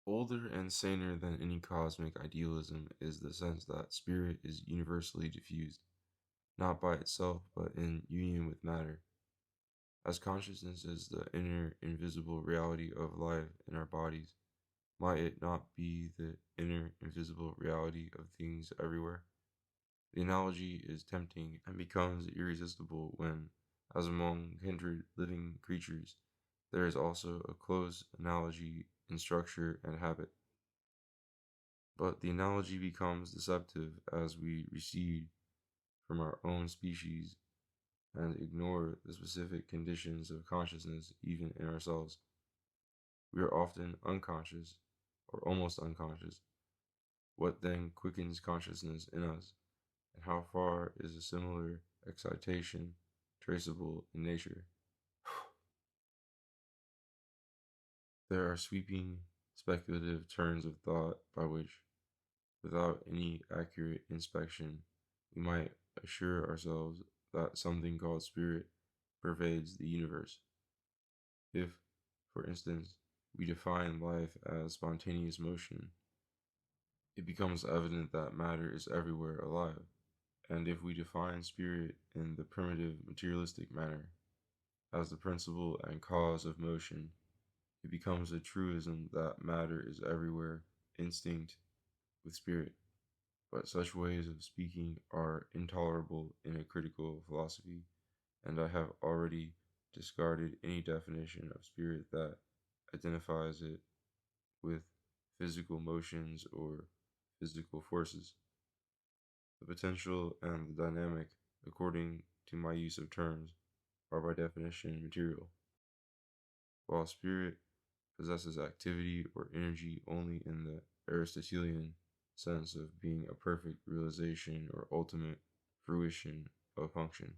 Older and saner than any cosmic idealism is the sense that spirit is universally diffused, not by itself, but in union with matter. As consciousness is the inner, invisible reality of life in our bodies, might it not be the inner, invisible reality of things everywhere? The analogy is tempting and becomes irresistible when, as among kindred living creatures, there is also a close analogy in structure and habit. But the analogy becomes deceptive as we recede from our own species and ignore the specific conditions of consciousness even in ourselves. We are often unconscious or almost unconscious. What then quickens consciousness in us, and how far is a similar excitation traceable in nature? There are sweeping, speculative turns of thought by which, without any accurate inspection, we might assure ourselves that something called spirit pervades the universe. If, for instance, we define life as spontaneous motion, it becomes evident that matter is everywhere alive. And if we define spirit in the primitive materialistic manner as the principle and cause of motion, it becomes a truism that matter is everywhere instinct with spirit. But such ways of speaking are intolerable in a critical philosophy, and I have already discarded any definition of spirit that identifies it with physical motions or physical forces. The potential and the dynamic, according to my use of terms, are by definition material, while spirit possesses activity or energy only in the Aristotelian sense of being a perfect realization or ultimate fruition of function.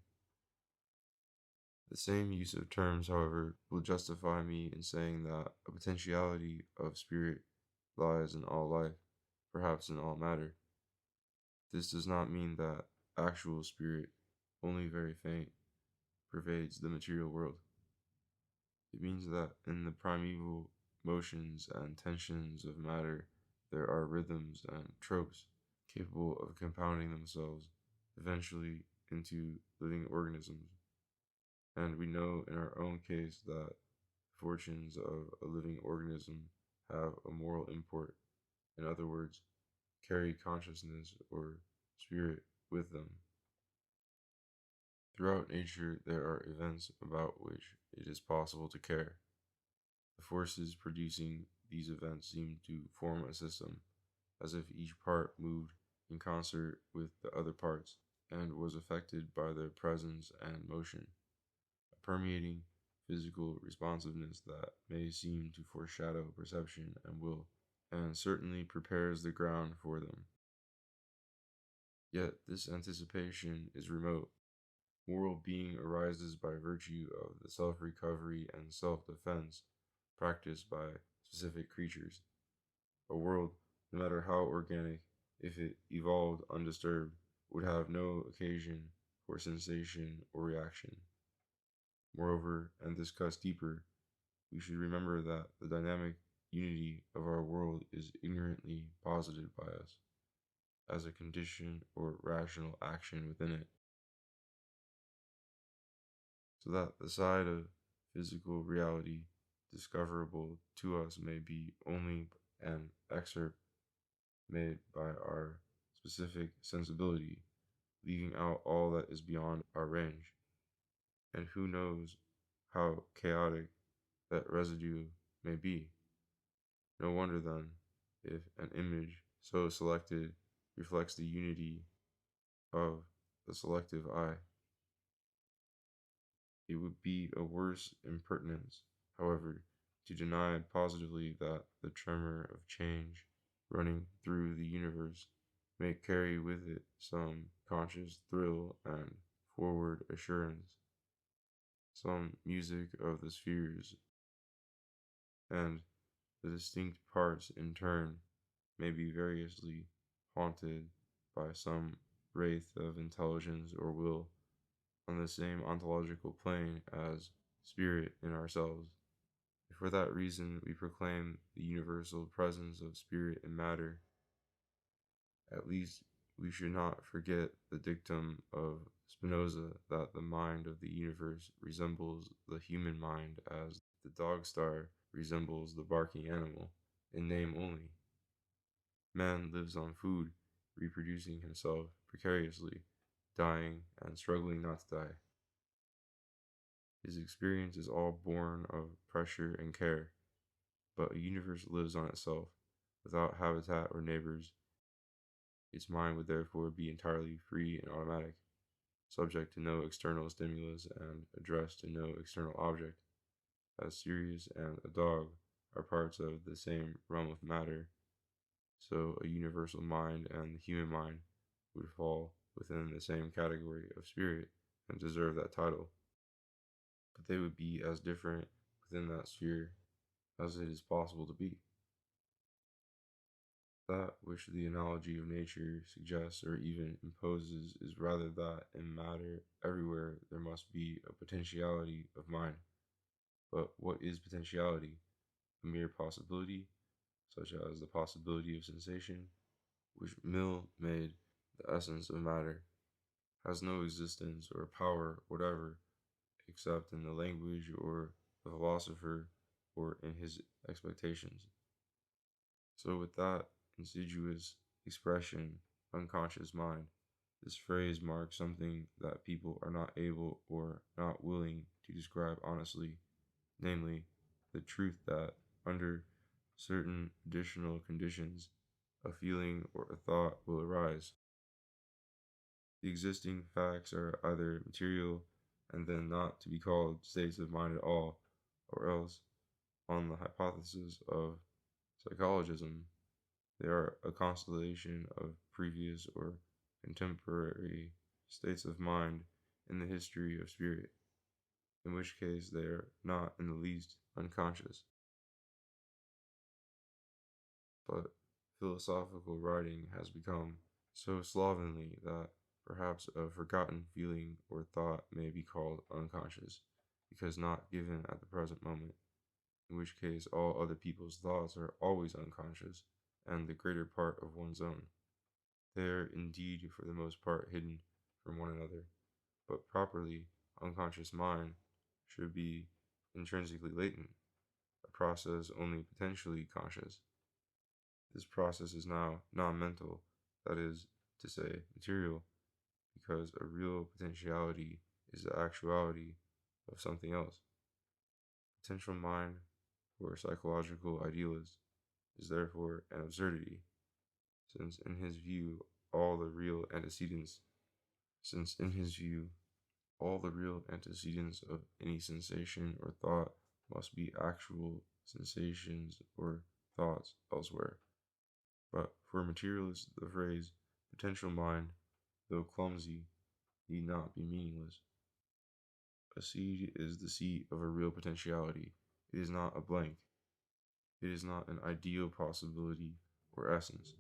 The same use of terms, however, will justify me in saying that a potentiality of spirit lies in all life, perhaps in all matter. This does not mean that actual spirit, only very faint, pervades the material world. It means that in the primeval motions and tensions of matter, there are rhythms and tropes capable of compounding themselves eventually into living organisms. And we know in our own case that the fortunes of a living organism have a moral import. In other words, carry consciousness or spirit with them. Throughout nature, there are events about which it is possible to care. The forces producing these events seem to form a system, as if each part moved in concert with the other parts and was affected by their presence and motion, a permeating physical responsiveness that may seem to foreshadow perception and will, and certainly prepares the ground for them. Yet this anticipation is remote. Moral being arises by virtue of the self-recovery and self-defense practiced by specific creatures. A world, no matter how organic, if it evolved undisturbed, would have no occasion for sensation or reaction. Moreover, and this cuts deeper, we should remember that the dynamic unity of our world is ignorantly posited by us as a condition or rational action within it, so that the side of physical reality discoverable to us may be only an excerpt made by our specific sensibility, leaving out all that is beyond our range. And who knows how chaotic that residue may be? No wonder then, if an image so selected reflects the unity of the selective eye. It would be a worse impertinence, however, to deny positively that the tremor of change running through the universe may carry with it some conscious thrill and forward assurance, some music of the spheres, and the distinct parts in turn may be variously haunted by some wraith of intelligence or will on the same ontological plane as spirit in ourselves, if For that reason, we proclaim the universal presence of spirit and matter. At least we should not forget the dictum of Spinoza that the mind of the universe resembles the human mind as the dog star resembles the barking animal, in name only. Man lives on food, reproducing himself precariously, dying and struggling not to die. His experience is all born of pressure and care, but a universe lives on itself, without habitat or neighbors. Its mind would therefore be entirely free and automatic, subject to no external stimulus and addressed to no external object. As Sirius and a dog are parts of the same realm of matter, so a universal mind and the human mind would fall within the same category of spirit and deserve that title. But they would be as different within that sphere as it is possible to be. That which the analogy of nature suggests or even imposes is rather that in matter everywhere there must be a potentiality of mind. But what is potentiality? A mere possibility, such as the possibility of sensation, which Mill made the essence of matter, has no existence or power whatever except in the language or the philosopher or in his expectations. So with that insidious expression, unconscious mind, this phrase marks something that people are not able or not willing to describe honestly, namely, the truth that under certain additional conditions, a feeling or a thought will arise. The existing facts are either material and then not to be called states of mind at all, or else, on the hypothesis of psychologism, they are a constellation of previous or contemporary states of mind in the history of spirit, in which case they are not in the least unconscious. But philosophical writing has become so slovenly that perhaps a forgotten feeling or thought may be called unconscious, because not given at the present moment, in which case all other people's thoughts are always unconscious, and the greater part of one's own. They are indeed for the most part hidden from one another, but properly unconscious mind should be intrinsically latent, a process only potentially conscious. This process is now non-mental, that is to say, material, because a real potentiality is the actuality of something else. Potential mind for a psychological idealist is therefore an absurdity, since in his view all the real antecedents of any sensation or thought must be actual sensations or thoughts elsewhere. But for materialists, the phrase potential mind, though clumsy, need not be meaningless. A seed is the seat of a real potentiality. It is not a blank. It is not an ideal possibility or essence,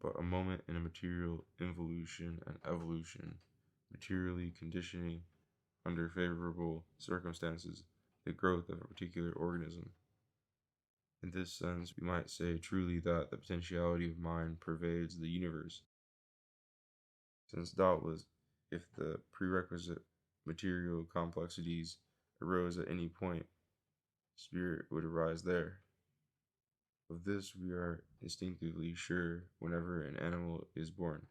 but a moment in a material involution and evolution, materially conditioning, under favorable circumstances, the growth of a particular organism. In this sense, we might say truly that the potentiality of mind pervades the universe, since doubtless, if the prerequisite material complexities arose at any point, spirit would arise there. Of this we are instinctively sure whenever an animal is born.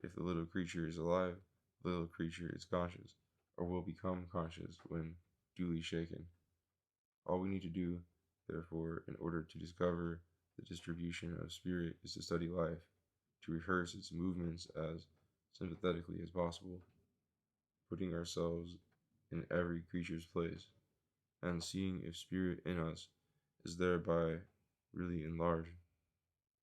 If the little creature is alive, the little creature is conscious, or will become conscious when duly shaken. All we need to do, therefore, in order to discover the distribution of spirit is to study life, to rehearse its movements as sympathetically as possible, putting ourselves in every creature's place, and seeing if spirit in us is thereby really enlarged,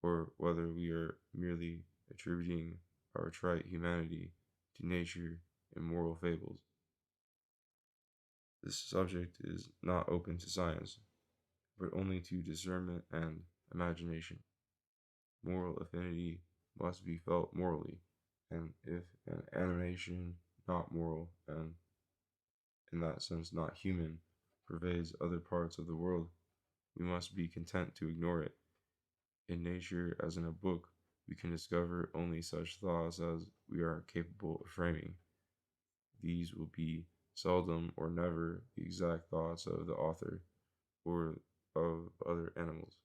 or whether we are merely attributing our trite humanity to nature and moral fables. This subject is not open to science, but only to discernment and imagination. Moral affinity must be felt morally, and if an animation not moral and in that sense not human pervades other parts of the world, we must be content to ignore it. In nature, as in a book, we can discover only such thoughts as we are capable of framing. These will be seldom or never the exact thoughts of the author or of other animals.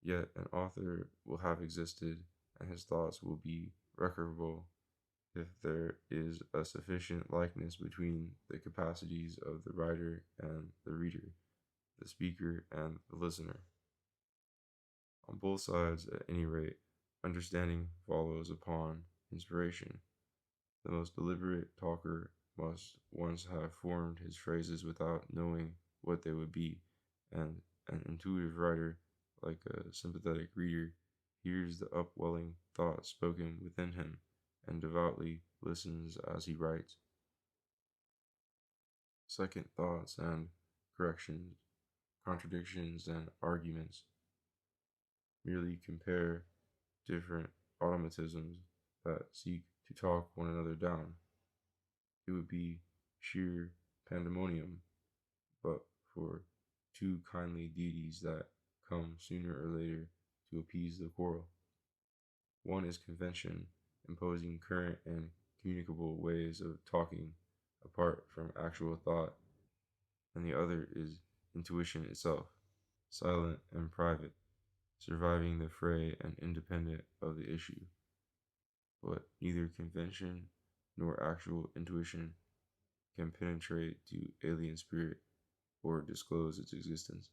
Yet an author will have existed, and his thoughts will be recoverable if there is a sufficient likeness between the capacities of the writer and the reader, the speaker and the listener. On both sides, at any rate, understanding follows upon inspiration. The most deliberate talker must once have formed his phrases without knowing what they would be, and an intuitive writer, like a sympathetic reader, hears the upwelling thought spoken within him and devoutly listens as he writes. Second thoughts and corrections, contradictions and arguments merely compare different automatisms that seek to talk one another down. It would be sheer pandemonium, but for two kindly deities that come sooner or later to appease the quarrel. One is convention, imposing current and communicable ways of talking apart from actual thought, and the other is intuition itself, silent and private, surviving the fray and independent of the issue. But neither convention nor actual intuition can penetrate to alien spirit or disclose its existence.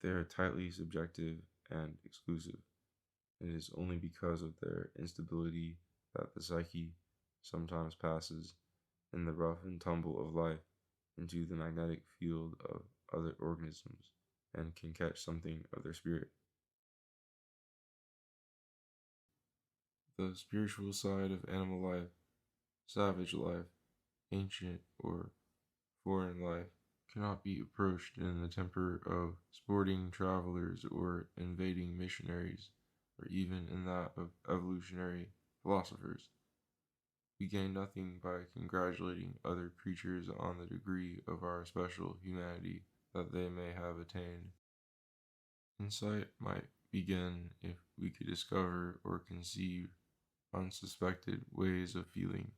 They are tightly subjective and exclusive, and it is only because of their instability that the psyche sometimes passes, in the rough and tumble of life, into the magnetic field of other organisms and can catch something of their spirit. The spiritual side of animal life, savage life, ancient or foreign life, cannot be approached in the temper of sporting travelers or invading missionaries, or even in that of evolutionary philosophers. We gain nothing by congratulating other creatures on the degree of our special humanity that they may have attained. Insight might begin if we could discover or conceive unsuspected ways of feeling,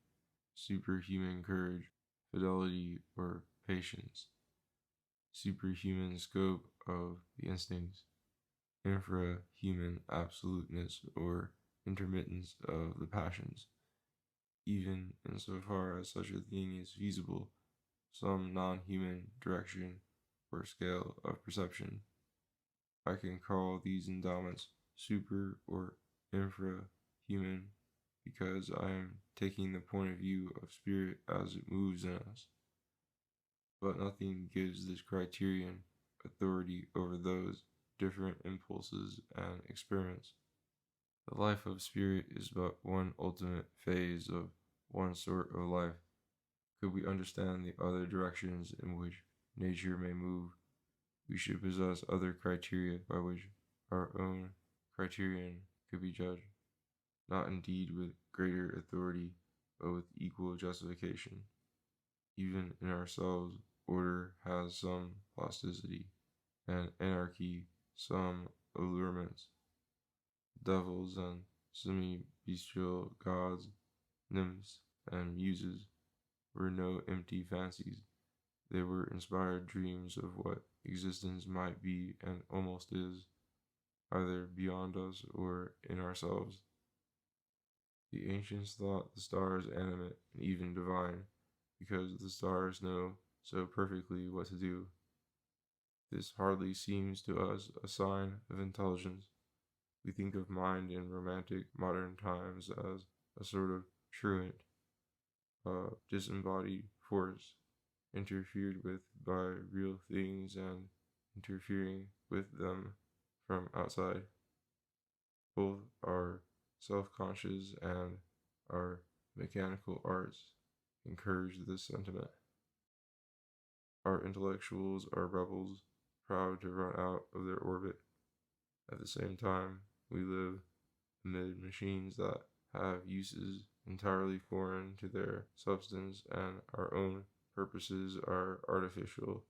superhuman courage, fidelity, or patience, superhuman scope of the instincts, infrahuman absoluteness or intermittence of the passions, even insofar as such a thing is feasible, some non-human direction or scale of perception. I can call these endowments super or infrahuman because I am taking the point of view of spirit as it moves in us. But nothing gives this criterion authority over those different impulses and experiments. The life of spirit is but one ultimate phase of one sort of life. Could we understand the other directions in which nature may move, we should possess other criteria by which our own criterion could be judged, not indeed with greater authority, but with equal justification. Even in ourselves, order has some plasticity, and anarchy some allurements. Devils and semi-bestial gods, nymphs and muses were no empty fancies. They were inspired dreams of what existence might be and almost is, either beyond us or in ourselves. The ancients thought the stars animate and even divine, because the stars know so perfectly what to do. This hardly seems to us a sign of intelligence. We think of mind in romantic modern times as a sort of truant, disembodied force, interfered with by real things and interfering with them from outside. Both our self-conscious and our mechanical arts encourage this sentiment. Our intellectuals are rebels, proud to run out of their orbit. At the same time, we live amid machines that have uses entirely foreign to their substance and our own purposes are artificial,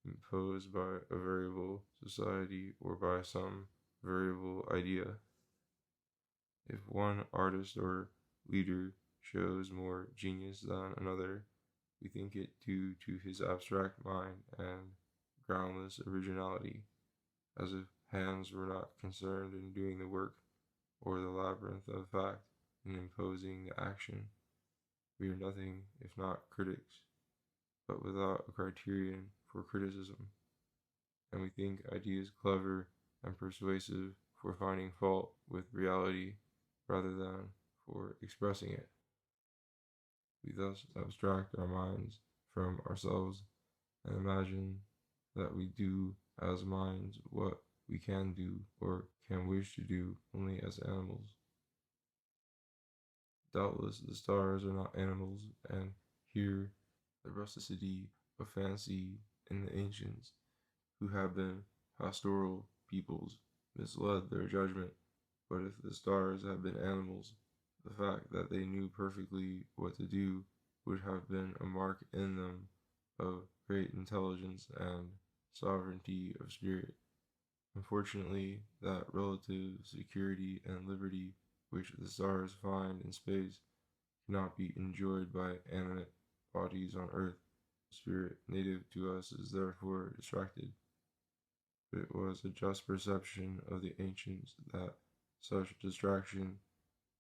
imposed by a variable society or by some variable idea. If one artist or leader shows more genius than another, we think it due to his abstract mind and groundless originality, as if hands were not concerned in doing the work, or the labyrinth of fact in imposing the action. We are nothing if not critics, but without a criterion for criticism, and we think ideas clever and persuasive for finding fault with reality rather than for expressing it. We thus abstract our minds from ourselves and imagine that we do as minds what we can do or can wish to do only as animals. Doubtless the stars are not animals, and here the rusticity of fancy in the ancients, who have been pastoral peoples, misled their judgment. But if the stars had been animals, the fact that they knew perfectly what to do would have been a mark in them of great intelligence and sovereignty of spirit. Unfortunately, that relative security and liberty which the stars find in space cannot be enjoyed by animate bodies on earth. The spirit native to us is therefore distracted. But it was a just perception of the ancients that such distraction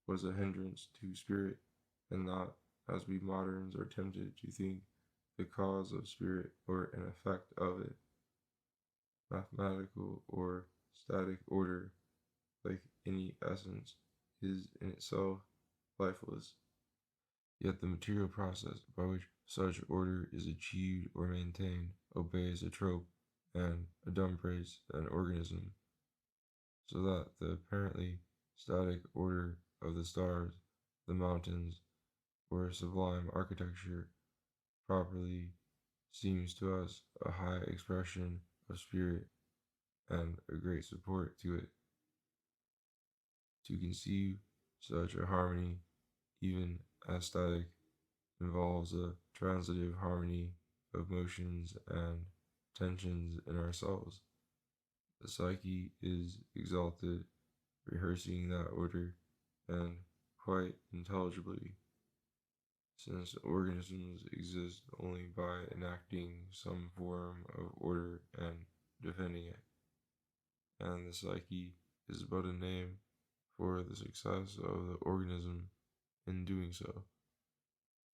was a hindrance to spirit, and not, as we moderns are tempted to think, the cause of spirit or an effect of it. Mathematical or static order, like any essence, is in itself lifeless. Yet the material process by which such order is achieved or maintained obeys a trope and adumbrates an organism, so that the apparently static order of the stars, the mountains, or sublime architecture properly seems to us a high expression of spirit and a great support to it. To conceive such a harmony, even as static, involves a transitive harmony of motions and tensions in ourselves. The psyche is exalted, rehearsing that order, and quite intelligibly, since organisms exist only by enacting some form of order and defending it, and the psyche is but a name for the success of the organism in doing so.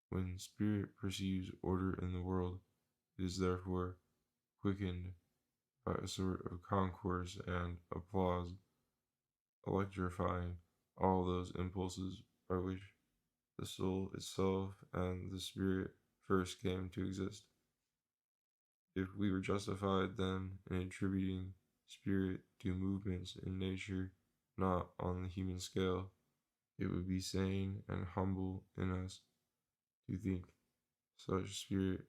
When spirit perceives order in the world, it is therefore quickened by a sort of concourse and applause, electrifying all those impulses by which the soul itself and the spirit first came to exist. If we were justified then in attributing spirit to movements in nature not on the human scale, it would be sane and humble in us to think such spirit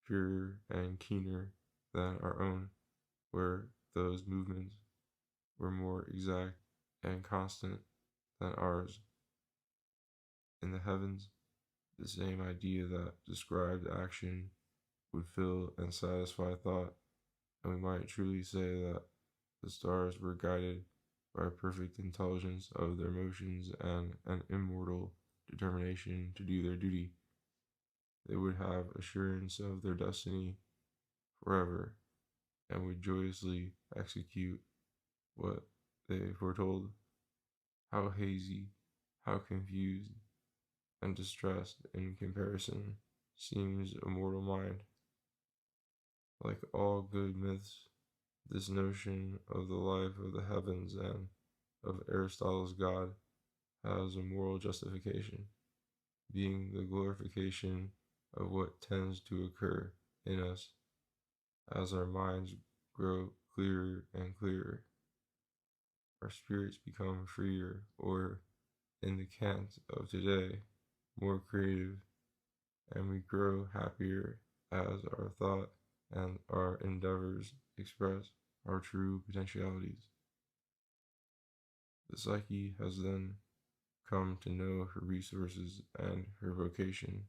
purer and keener than our own, where those movements were more exact and constant than ours. In the heavens, the same idea that described action would fill and satisfy thought, and we might truly say that the stars were guided by a perfect intelligence of their motions and an immortal determination to do their duty. They would have assurance of their destiny forever, and would joyously execute what they foretold. How hazy, how confused, and distressed in comparison seems a mortal mind. Like all good myths, this notion of the life of the heavens and of Aristotle's God has a moral justification, being the glorification of what tends to occur in us as our minds grow clearer and clearer. Our spirits become freer, or, in the cant of today, more creative, and we grow happier as our thought and our endeavors express our true potentialities. The psyche has then come to know her resources and her vocation,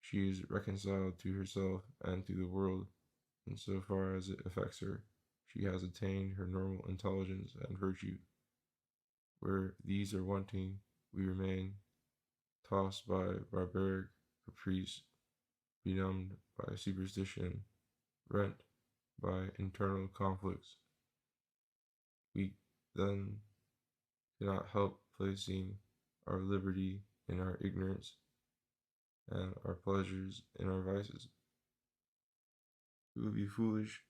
She is reconciled to herself and to the world in so far as it affects her. She has attained her normal intelligence and virtue. Where these are wanting, we remain tossed by barbaric caprice, benumbed by superstition, rent by internal conflicts. We then cannot help placing our liberty in our ignorance and our pleasures in our vices. It would be foolish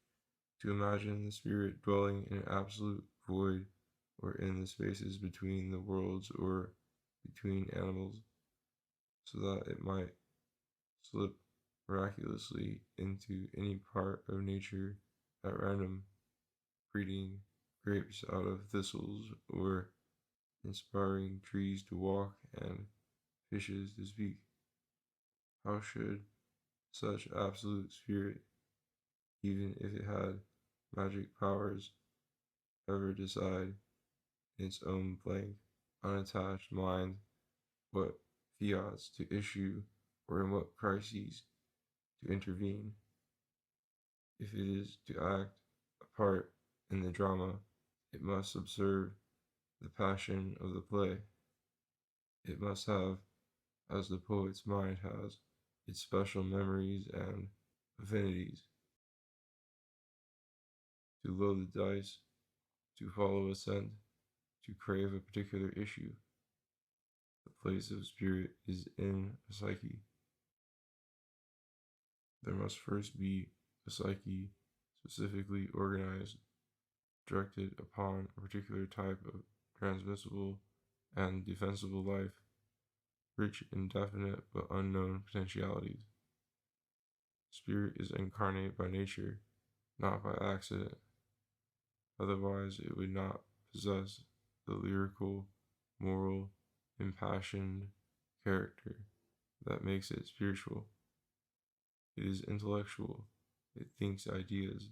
to imagine the spirit dwelling in an absolute void or in the spaces between the worlds or between animals, so that it might slip miraculously into any part of nature at random, breeding grapes out of thistles or inspiring trees to walk and fishes to speak. How should such absolute spirit, even if it had magic powers, ever decide in its own blank, unattached mind what fiats to issue or in what crises to intervene? If it is to act a part in the drama, it must observe the passion of the play. It must have, as the poet's mind has, its special memories and affinities, to load the dice, to follow a scent, to crave a particular issue. The place of spirit is in a psyche. There must first be a psyche specifically organized, directed upon a particular type of transmissible and defensible life, rich in definite but unknown potentialities. Spirit is incarnate by nature, not by accident. Otherwise, it would not possess the lyrical, moral, impassioned character that makes it spiritual. It is intellectual, it thinks ideas,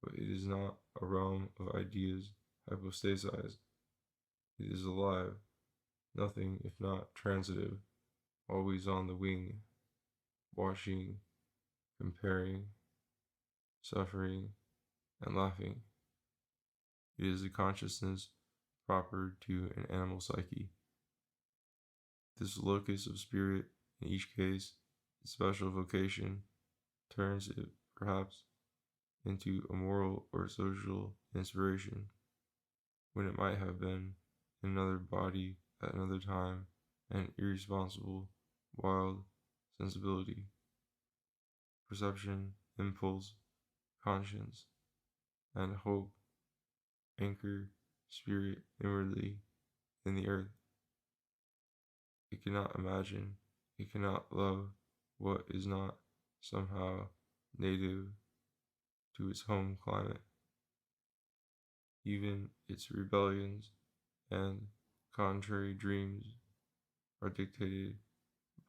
but it is not a realm of ideas hypostasized. It is alive, nothing if not transitive, always on the wing, watching, comparing, suffering, and laughing. It is a consciousness proper to an animal psyche. This locus of spirit, in each case, its special vocation, turns it, perhaps, into a moral or social inspiration, when it might have been in another body at another time an irresponsible, wild sensibility, perception, impulse, conscience, and hope anchor spirit inwardly in the earth. It cannot imagine, it cannot love what is not somehow native to its home climate. Even its rebellions and contrary dreams are dictated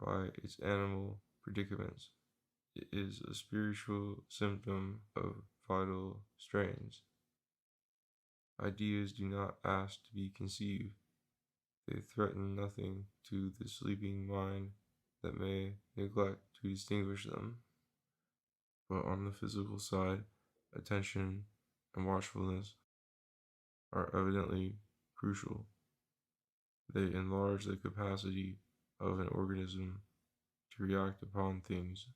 by its animal predicaments. It is a spiritual symptom of vital strains. Ideas do not ask to be conceived. They threaten nothing to the sleeping mind that may neglect to distinguish them. But on the physical side, attention and watchfulness are evidently crucial. They enlarge the capacity of an organism to react upon things,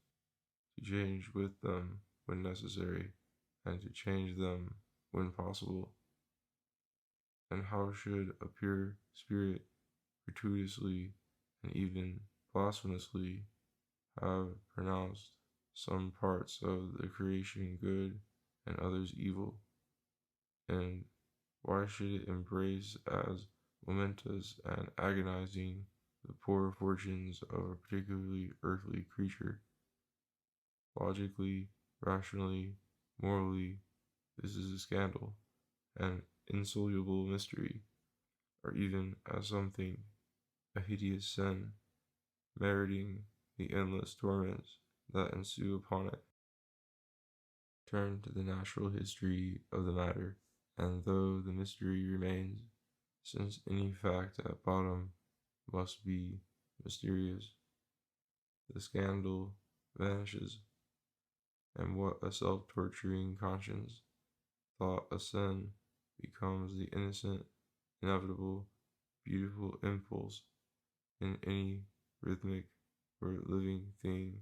to change with them when necessary, and to change them when possible. And how should a pure spirit gratuitously and even blasphemously have pronounced some parts of the creation good and others evil? And why should it embrace as momentous and agonizing the poor fortunes of a particularly earthly creature? Logically, rationally, morally, this is a scandal, an insoluble mystery, or even as something, a hideous sin, meriting the endless torments that ensue upon it. Turn to the natural history of the matter, and though the mystery remains, since any fact at bottom must be mysterious, the scandal vanishes, and what a self-torturing conscience thought a sin becomes the innocent, inevitable, beautiful impulse in any rhythmic or living thing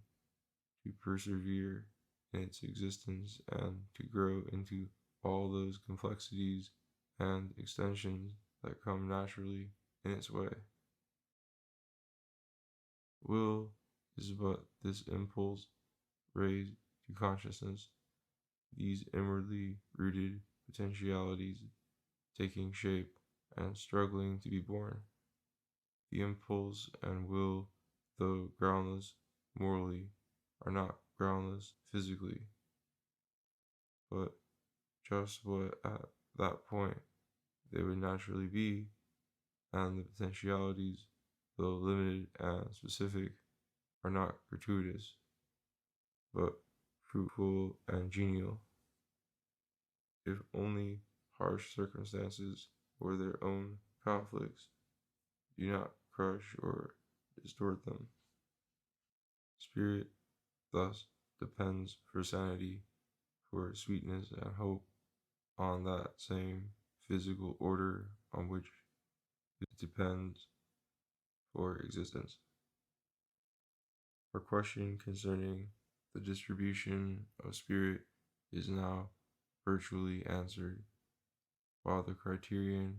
to persevere in its existence and to grow into all those complexities and extensions that come naturally in its way. Will is but this impulse raised to consciousness, these inwardly rooted potentialities taking shape and struggling to be born. The impulse and will, though groundless morally, are not groundless physically, but just what at that point they would naturally be, and the potentialities, though limited and specific, are not gratuitous, but fruitful and genial. If only harsh circumstances or their own conflicts do not crush or distort them. Spirit thus depends for sanity, for sweetness and hope on that same physical order on which it depends for existence. Our question concerning the distribution of spirit is now virtually answered, while the criterion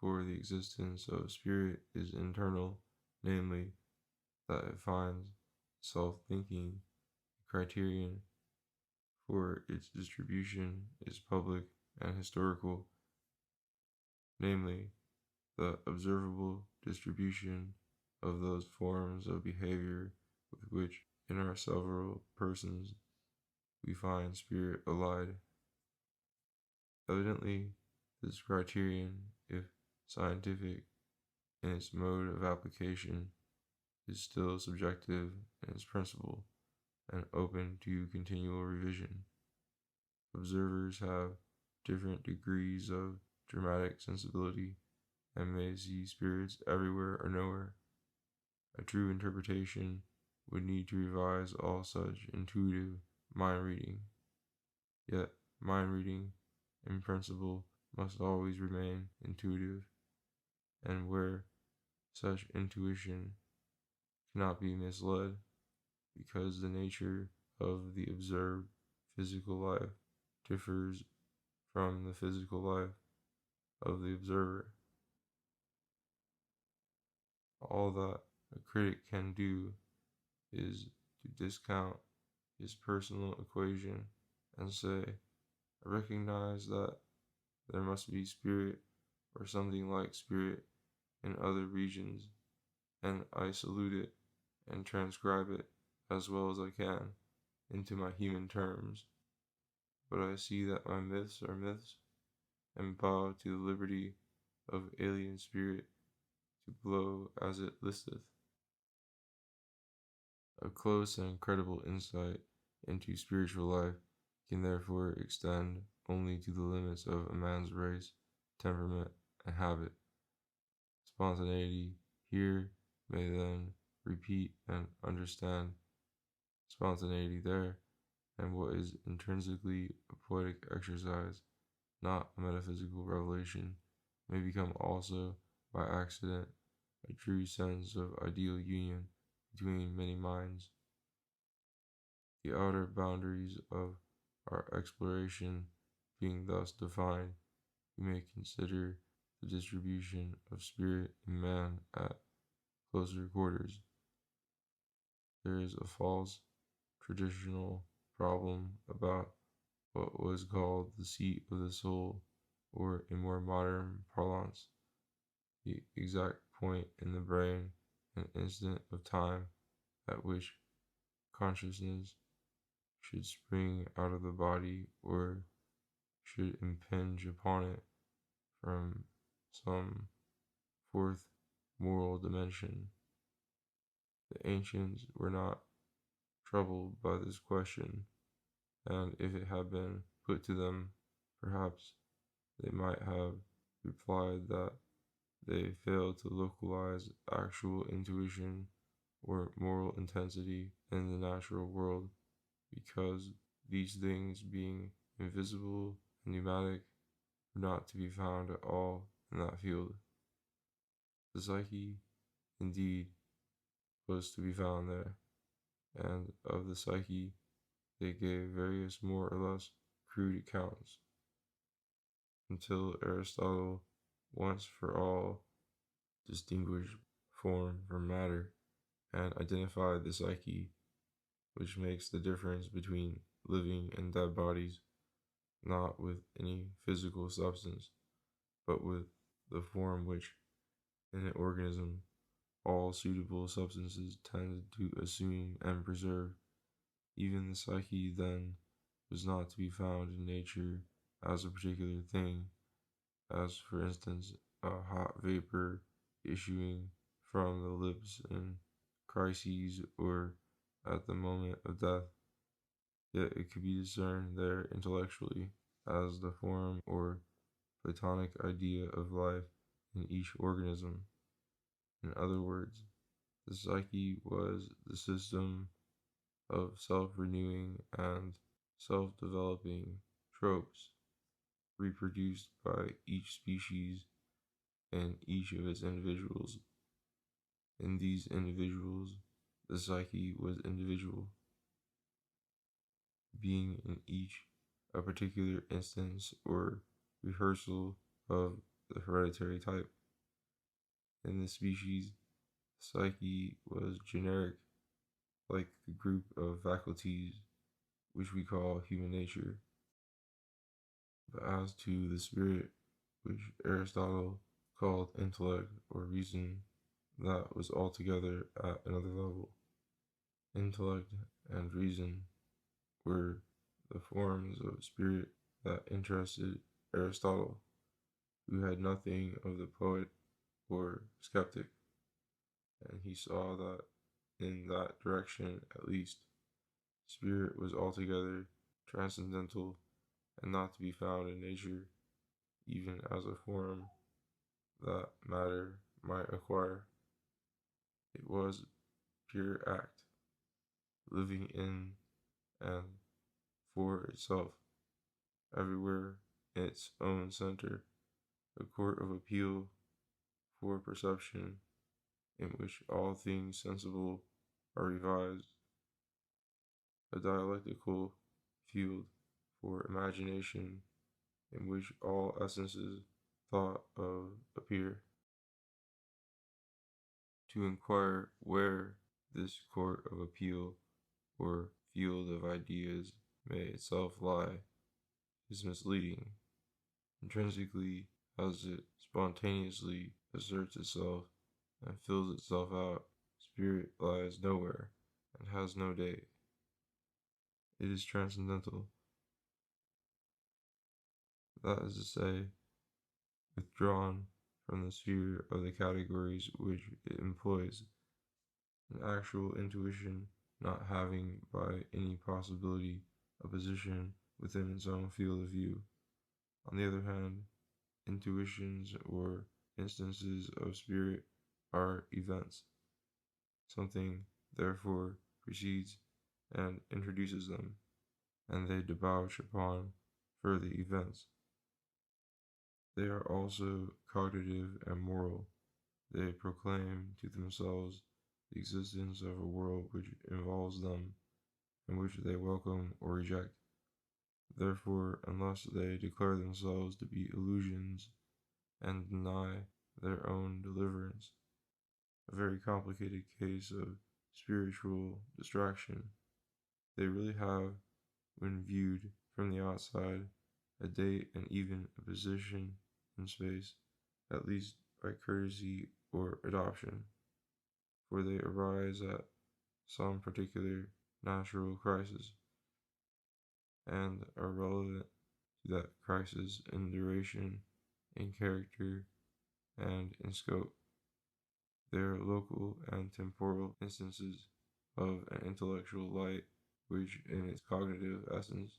for the existence of spirit is internal, namely, that it finds self-thinking. The criterion for its distribution is public and historical, namely, the observable distribution of those forms of behavior with which, in our several persons, we find spirit allied. Evidently, this criterion, if scientific in its mode of application, is still subjective in its principle and open to continual revision. Observers have different degrees of dramatic sensibility and may see spirits everywhere or nowhere. A true interpretation would need to revise all such intuitive mind reading. Yet, mind reading, in principle, must always remain intuitive, and where such intuition cannot be misled, because the nature of the observed physical life differs from the physical life of the observer. All that a critic can do is to discount his personal equation and say, I recognize that there must be spirit or something like spirit in other regions, and I salute it and transcribe it as well as I can into my human terms. But I see that my myths are myths, and bow to the liberty of alien spirit to blow as it listeth. A close and credible insight into spiritual life can therefore extend only to the limits of a man's race, temperament, and habit. Spontaneity here may then repeat and understand spontaneity there, and what is intrinsically a poetic exercise, not a metaphysical revelation, may become also, by accident, a true sense of ideal union between many minds. The outer boundaries of our exploration being thus defined, we may consider the distribution of spirit in man at closer quarters. There is a false traditional problem about what was called the seat of the soul, or in more modern parlance, the exact point in the brain and instant of time at which consciousness should spring out of the body or should impinge upon it from some fourth moral dimension. The ancients were not troubled by this question, and if it had been put to them, perhaps they might have replied that they failed to localize actual intuition or moral intensity in the natural world, because these things, being invisible and pneumatic, were not to be found at all in that field. The psyche, indeed, was to be found there, and of the psyche they gave various more or less crude accounts, until Aristotle once for all distinguished form from matter and identified the psyche, which makes the difference between living and dead bodies, not with any physical substance, but with the form which, in an organism, all suitable substances tend to assume and preserve. Even the psyche, then, was not to be found in nature as a particular thing, as, for instance, a hot vapor issuing from the lips in crises or at the moment of death, yet it could be discerned there intellectually as the form or Platonic idea of life in each organism. In other words, the psyche was the system of self-renewing and self-developing tropes reproduced by each species and each of its individuals. In these individuals, the psyche was individual, being in each a particular instance or rehearsal of the hereditary type. In the species, psyche was generic, like the group of faculties which we call human nature. But as to the spirit, which Aristotle called intellect or reason, that was altogether at another level. Intellect and reason were the forms of spirit that interested Aristotle, who had nothing of the poet or skeptic, and he saw that in that direction at least, spirit was altogether transcendental and not to be found in nature, even as a form that matter might acquire. It was pure act, living in and for itself, everywhere in its own center, a court of appeal for perception, in which all things sensible are revised, a dialectical field for imagination, in which all essences thought of appear. To inquire where this court of appeal or field of ideas may itself lie is misleading. Intrinsically, as it spontaneously asserts itself and fills itself out, spirit lies nowhere and has no date. It is transcendental, that is to say, withdrawn from the sphere of the categories which it employs, an actual intuition not having by any possibility a position within its own field of view. On the other hand, intuitions or instances of spirit are events. Something, therefore, precedes and introduces them, and they debouch upon further events. They are also cognitive and moral. They proclaim to themselves the existence of a world which involves them, and which they welcome or reject. Therefore, unless they declare themselves to be illusions and deny their own deliverance, a very complicated case of spiritual distraction, they really have, when viewed from the outside, a date and even a position in space, at least by courtesy or adoption, for they arise at some particular natural crisis, and are relevant to that crisis in duration, in character, and in scope. They are local and temporal instances of an intellectual light which, in its cognitive essence,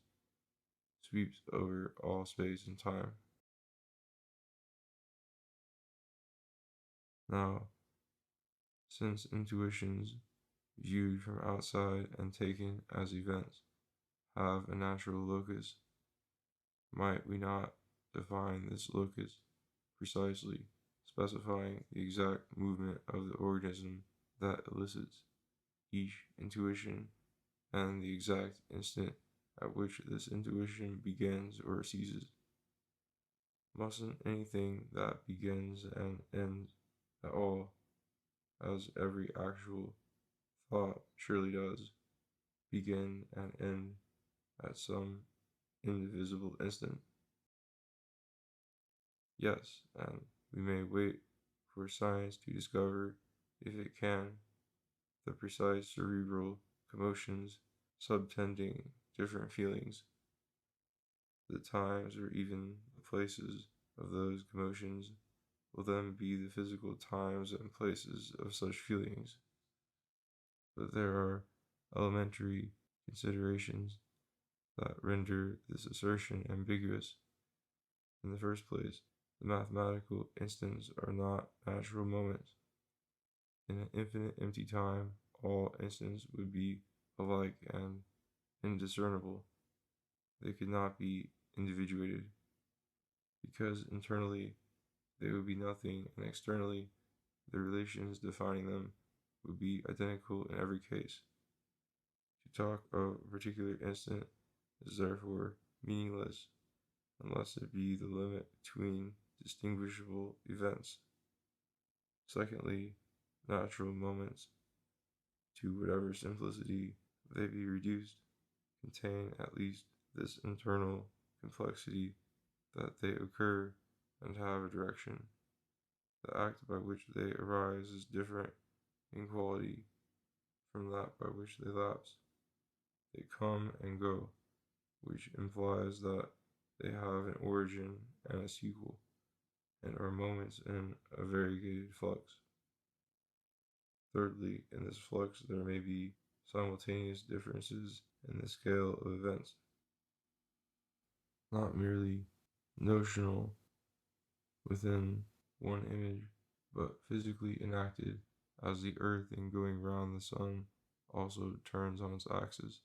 sweeps over all space and time. Now, since intuitions viewed from outside and taken as events, have a natural locus. Might we not define this locus precisely, specifying the exact movement of the organism that elicits each intuition and the exact instant at which this intuition begins or ceases? Mustn't anything that begins and ends at all, as every actual thought surely does, begin and end at some indivisible instant? Yes, and we may wait for science to discover, if it can, the precise cerebral commotions subtending different feelings, the times or even the places of those commotions will then be the physical times and places of such feelings. But there are elementary considerations that render this assertion ambiguous. In the first place, the mathematical instants are not natural moments. In an infinite empty time, all instants would be alike and indiscernible. They could not be individuated, because internally they would be nothing, and externally the relations defining them would be identical in every case. To talk of a particular instant is therefore meaningless unless it be the limit between distinguishable events. Secondly, natural moments, to whatever simplicity they be reduced, contain at least this internal complexity, that they occur and have a direction. The act by which they arise is different in quality from that by which they lapse. They come and go, which implies that they have an origin and a sequel, and are moments in a variegated flux. Thirdly, in this flux there may be simultaneous differences in the scale of events, not merely notional within one image, but physically enacted, as the earth in going round the sun also turns on its axis.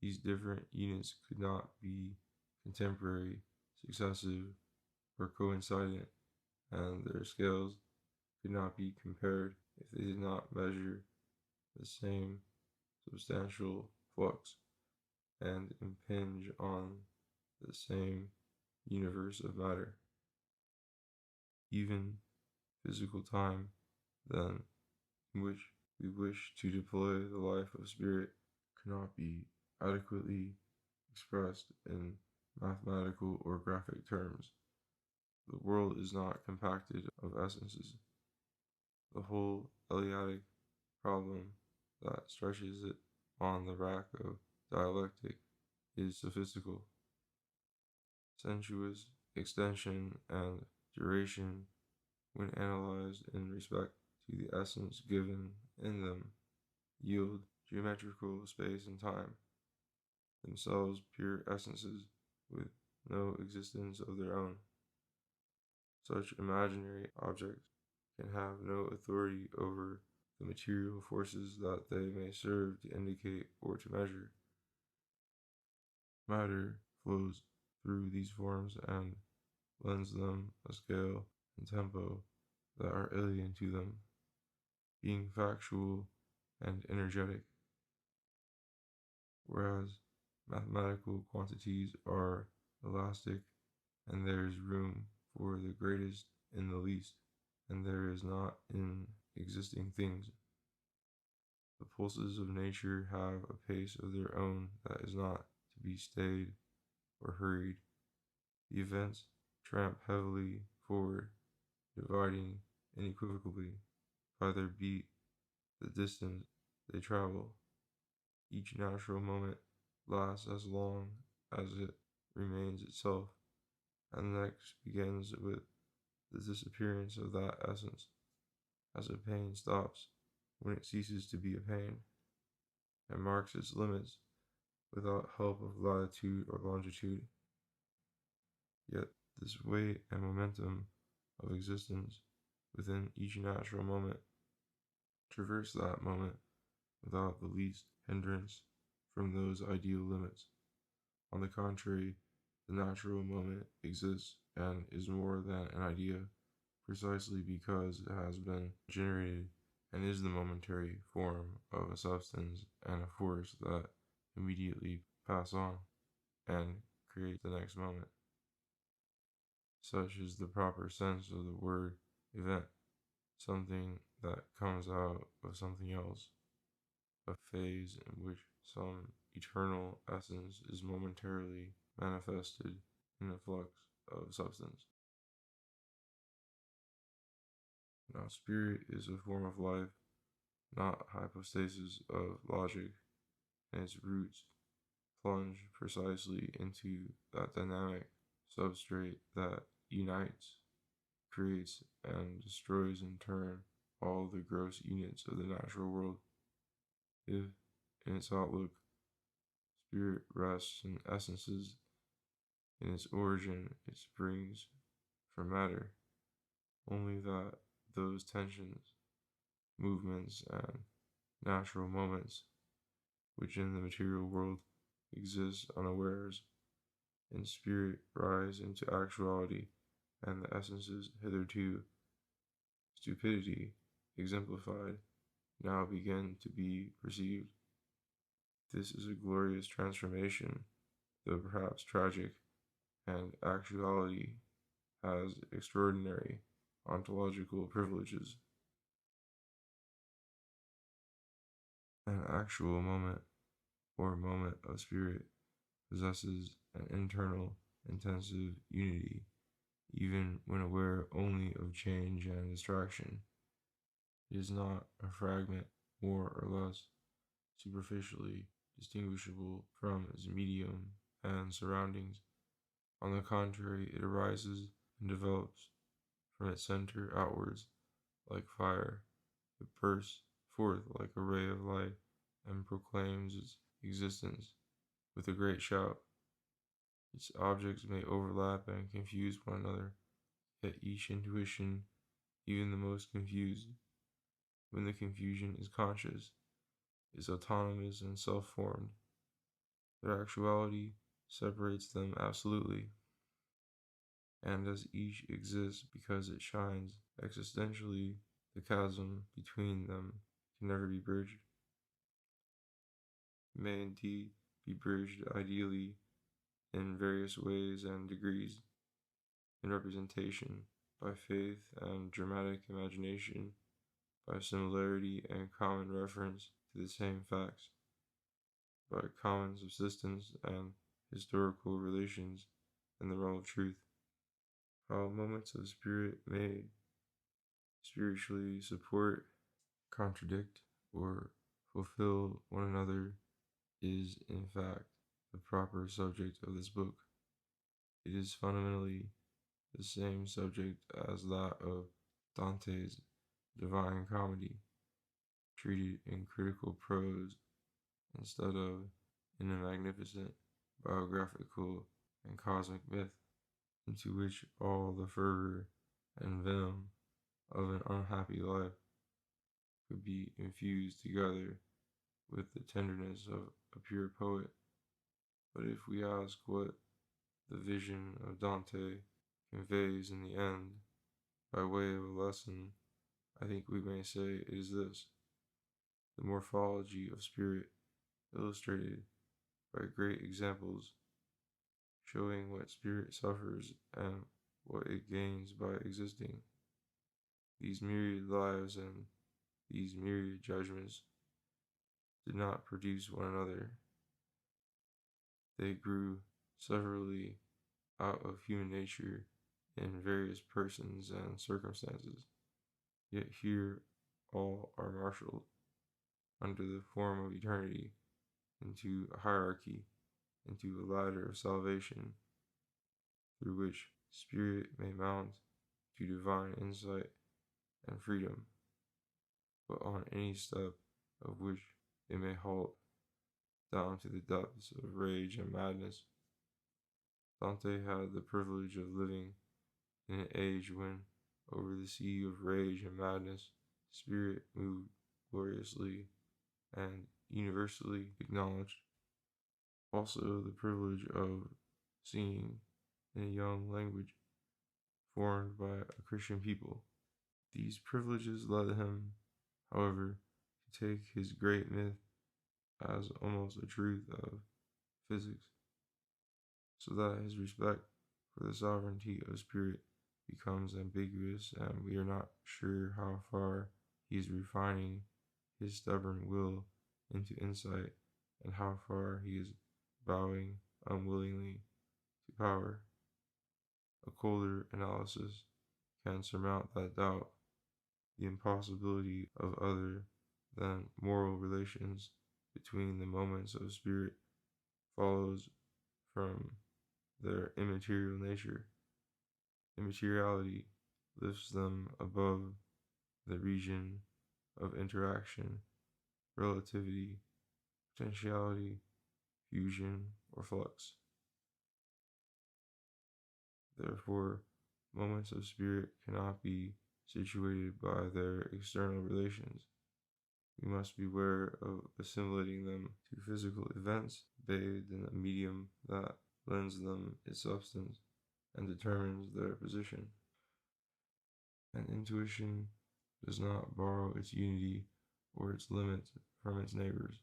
These different units could not be contemporary, successive, or coincident, and their scales could not be compared if they did not measure the same substantial flux and impinge on the same universe of matter. Even physical time, then, in which we wish to deploy the life of spirit, cannot be adequately expressed in mathematical or graphic terms. The world is not compacted of essences. The whole Eleatic problem that stretches it on the rack of dialectic is sophistical. Sensuous extension and duration, when analyzed in respect to the essence given in them, yield geometrical space and time, themselves pure essences with no existence of their own. Such imaginary objects can have no authority over the material forces that they may serve to indicate or to measure. Matter flows through these forms and lends them a scale and tempo that are alien to them, being factual and energetic, whereas mathematical quantities are elastic, and there is room for the greatest in the least, and there is not in existing things. The pulses of nature have a pace of their own that is not to be stayed or hurried. The events tramp heavily forward, dividing unequivocally by their beat the distance they travel. Each natural moment lasts as long as it remains itself, and the next begins with the disappearance of that essence, as a pain stops when it ceases to be a pain, and marks its limits without help of latitude or longitude. Yet this weight and momentum of existence within each natural moment traverse that moment without the least hindrance from those ideal limits. On the contrary, the natural moment exists and is more than an idea, precisely because it has been generated and is the momentary form of a substance and a force that immediately pass on and create the next moment. Such is the proper sense of the word event, something that comes out of something else, a phase in which some eternal essence is momentarily manifested in a flux of substance. Now, spirit is a form of life, not hypostasis of logic, and its roots plunge precisely into that dynamic substrate that unites, creates, and destroys in turn all the gross units of the natural world. If, in its outlook, spirit rests in essences, in its origin it springs from matter, only that those tensions, movements, and natural moments, which in the material world exist unawares, in spirit rise into actuality, and the essences hitherto stupidity exemplified now begin to be perceived. This is a glorious transformation, though perhaps tragic, and actuality has extraordinary ontological privileges. An actual moment or moment of spirit possesses an internal, intensive unity, even when aware only of change and distraction. It is not a fragment more or less superficially distinguishable from its medium and surroundings. On the contrary, it arises and develops from its center outwards like fire. It bursts forth like a ray of light and proclaims its existence with a great shout. Its objects may overlap and confuse one another, yet each intuition, even the most confused, when the confusion is conscious, is autonomous and self-formed. Their actuality separates them absolutely, and as each exists because it shines existentially, the chasm between them can never be bridged. It may indeed be bridged ideally in various ways and degrees, in representation, by faith and dramatic imagination, by similarity and common reference to the same facts, by common subsistence and historical relations in the realm of truth. How moments of spirit may spiritually support, contradict, or fulfill one another is, in fact, the proper subject of this book. It is fundamentally the same subject as that of Dante's Divine Comedy, treated in critical prose instead of in a magnificent biographical and cosmic myth, into which all the fervor and venom of an unhappy life could be infused together with the tenderness of a pure poet. But if we ask what the vision of Dante conveys in the end, by way of a lesson, I think we may say it is this: the morphology of spirit, illustrated by great examples, showing what spirit suffers and what it gains by existing. These myriad lives and these myriad judgments did not produce one another. They grew severally out of human nature in various persons and circumstances, yet here all are marshaled under the form of eternity into a hierarchy, into a ladder of salvation, through which spirit may mount to divine insight and freedom, but on any step of which it may halt down to the depths of rage and madness. Dante had the privilege of living in an age when, over the sea of rage and madness, spirit moved gloriously and universally acknowledged. Also, the privilege of singing in a young language formed by a Christian people. These privileges led him, however, to take his great myth as almost a truth of physics, so that his respect for the sovereignty of spirit becomes ambiguous, and we are not sure how far he is refining his stubborn will into insight and how far he is bowing unwillingly to power. A colder analysis can surmount that doubt. The impossibility of other than moral relations between the moments of spirit follows from their immaterial nature. Immateriality lifts them above the region of interaction, relativity, potentiality, fusion, or flux. Therefore, moments of spirit cannot be situated by their external relations. We must beware of assimilating them to physical events bathed in a medium that lends them its substance and determines their position. An intuition does not borrow its unity or its limits from its neighbors.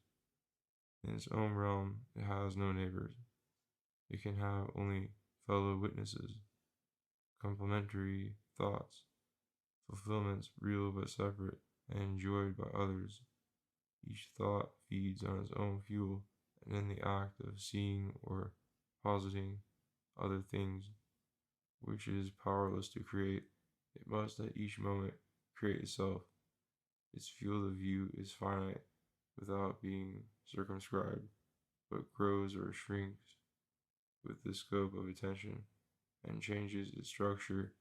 In its own realm, it has no neighbors. It can have only fellow witnesses, complementary thoughts, fulfillments real but separate and enjoyed by others. Each thought feeds on its own fuel, and in the act of seeing or positing other things, which it is powerless to create, it must at each moment create itself. Its field of view is finite without being circumscribed, but grows or shrinks with the scope of attention, and changes its structure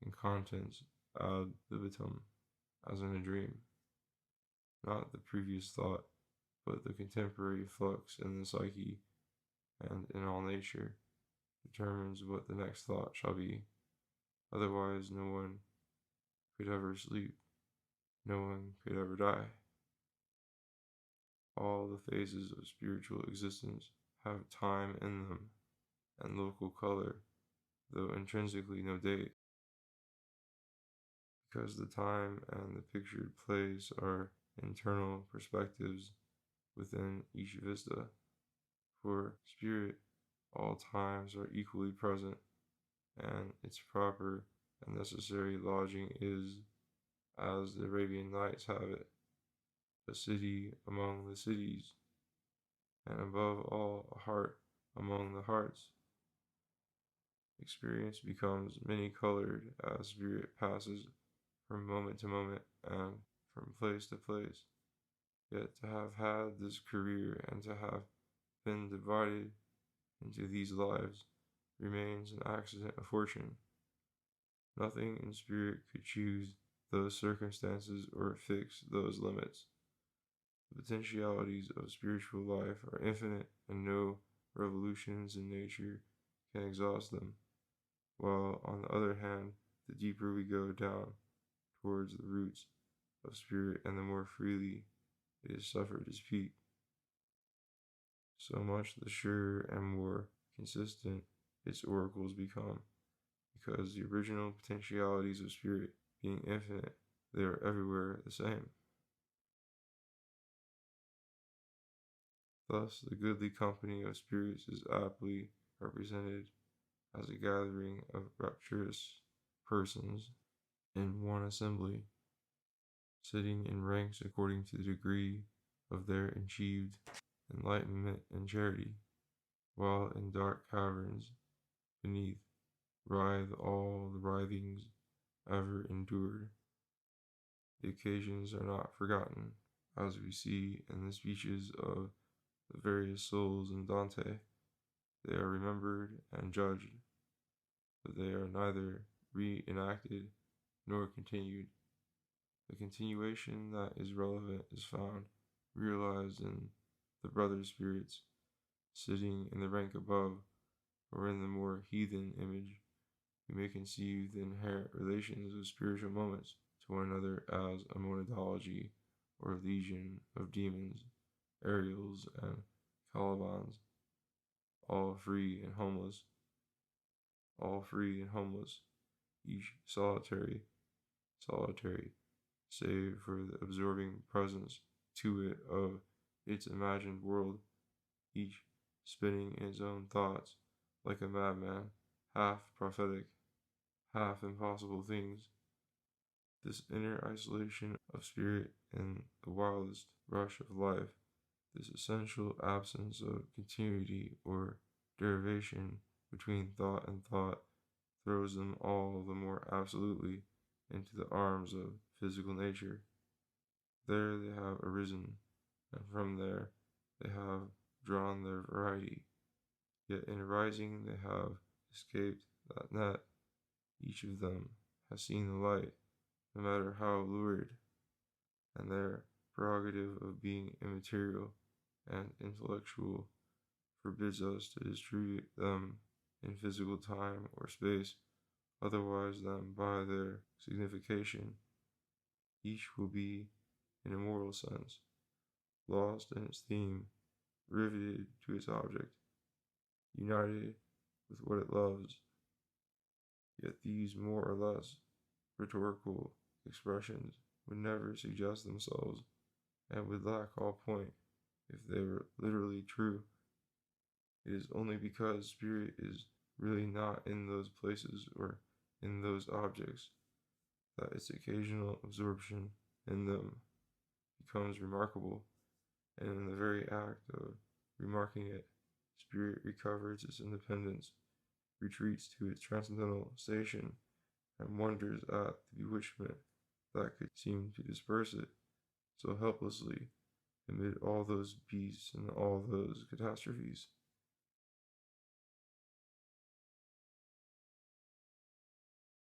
and contents ad libitum, as in a dream. Not the previous thought, but the contemporary flux in the psyche and in all nature determines what the next thought shall be. Otherwise, no one could ever sleep, no one could ever die. All the phases of spiritual existence have time in them and local color, though intrinsically no date, because the time and the pictured place are internal perspectives within each vista. For spirit, all times are equally present, and its proper and necessary lodging is, as the Arabian Nights have it, a city among the cities, and above all a heart among the hearts. Experience becomes many-colored as spirit passes from moment to moment and from place to place. Yet to have had this career and to have been divided into these lives remains an accident of fortune. Nothing in spirit could choose those circumstances or fix those limits. The potentialities of spiritual life are infinite, and no revolutions in nature can exhaust them, while, on the other hand, the deeper we go down towards the roots of spirit and the more freely it is suffered to speak, so much the surer and more consistent its oracles become, because the original potentialities of spirit being infinite, they are everywhere the same. Thus, the goodly company of spirits is aptly represented as a gathering of rapturous persons in one assembly, sitting in ranks according to the degree of their achieved enlightenment and charity, while in dark caverns beneath writhe all the writhings ever endured. The occasions are not forgotten, as we see in the speeches of the various souls in Dante. They are remembered and judged, but they are neither reenacted nor continued. The continuation that is relevant is found, realized in the brother spirits sitting in the rank above, or in the more heathen image. We may conceive the inherent relations of spiritual moments to one another as a monadology or legion of demons, Ariels, and Calibans, all free and homeless, each solitary, save for the absorbing presence to it of its imagined world, each spinning in its own thoughts, like a madman, half prophetic, half impossible things. This inner isolation of spirit in the wildest rush of life, this essential absence of continuity or derivation between thought and thought, throws them all the more absolutely into the arms of physical nature. There they have arisen, and from there they have drawn their variety. Yet in rising they have escaped that net. Each of them has seen the light, no matter how lurid, and their prerogative of being immaterial and intellectual forbids us to distribute them in physical time or space otherwise than by their signification. Each will be, in a moral sense, lost in its theme, riveted to its object, united with what it loves. Yet these more or less rhetorical expressions would never suggest themselves and would lack all point if they were literally true. It is only because spirit is really not in those places or in those objects that its occasional absorption in them becomes remarkable, and in the very act of remarking it, spirit recovers its independence, retreats to its transcendental station, and wonders at the bewitchment that could seem to disperse it so helplessly amid all those beasts and all those catastrophes.